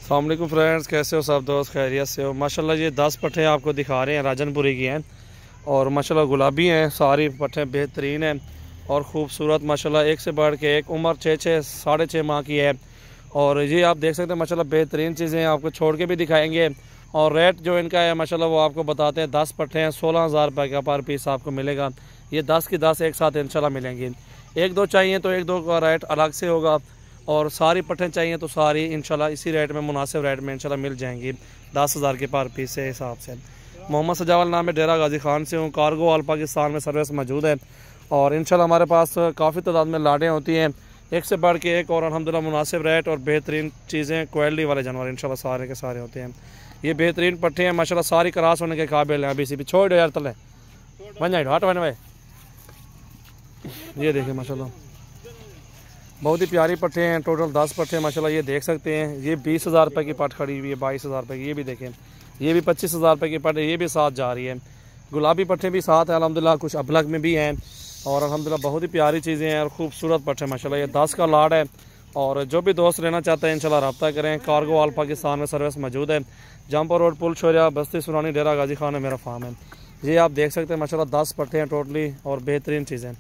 अस्सलाम वालेकुम फ्रेंड्स, कैसे हो सब दोस्त? खैरियत से हो? माशाल्लाह ये 10 पट्ठे आपको दिखा रहे हैं, राजनपुरी की हैं और माशाल्लाह गुलाबी हैं। सारी पट्ठे बेहतरीन हैं और ख़ूबसूरत माशाल्लाह, एक से बढ़ के एक। उम्र 6 साढ़े 6 माह की है और ये आप देख सकते हैं माशाल्लाह बेहतरीन चीज़ें हैं। आपको छोड़ के भी दिखाएंगे और रेट जो इनका है माशाल्लाह वो आपको बताते हैं। 10 पट्ठे हैं, 16,000 रुपये का पर पीस आपको मिलेगा। ये 10 की 10 एक साथ इंशाल्लाह मिलेंगी। एक दो चाहिए तो एक दो का रेट अलग से होगा और सारी पट्ठे चाहिए तो सारी इंशाल्लाह इसी रेट में, मुनासिब रेट में इंशाल्लाह मिल जाएंगी। 10,000 के पर पीस के हिसाब से। मोहम्मद सजावल नाम है, डेरा गाजी खान से हूँ। कार्गो ऑल पाकिस्तान में सर्विस मौजूद है और इंशाल्लाह हमारे पास काफ़ी तादाद में लाडें होती हैं, एक से बढ़ के एक। और अल्हम्दुलिल्लाह मुनासिब रेट और बेहतरीन चीज़ें, क्वालिटी वाले जानवर इंशाल्लाह सारे के सारे होते हैं। ये बेहतरीन पट्ठे हैं माशाल्लाह, सारी क्रास होने के काबिल हैं। अभी से भी छोड़ दो यार, तले बन जाए हट बने भाई। ये देखिए माशाल्लाह बहुत ही प्यारी पट्ठे हैं। टोटल 10 पट्ठे माशाल्लाह, ये देख सकते हैं। ये 20,000 रुपये की पट खड़ी हुई है, 22,000 रुपये की। ये भी देखें, ये भी 25,000 रुपये की पट है, ये भी साथ जा रही है। गुलाबी पट्ठे भी साथ है अल्हम्दुलिल्लाह, कुछ अबलग में भी हैं और अल्हम्दुलिल्लाह बहुत ही प्यारी चीज़ें हैं और खूबसूरत पट्ठे माशाल्लाह। ये 10 का लाड है और जो भी दोस्त लेना चाहते हैं इंशाल्लाह रब्ता करें। कार्गो ऑल पाकिस्तान में सर्विस मौजूद है। जमपुर रोड, पुल शोरिया, बस्ती सुरानी, डेरा गाजी खान है मेरा फार्म है। ये आप देख सकते हैं माशाल्लाह 10 पट्ठे हैं टोटली और बेहतरीन चीज़ें।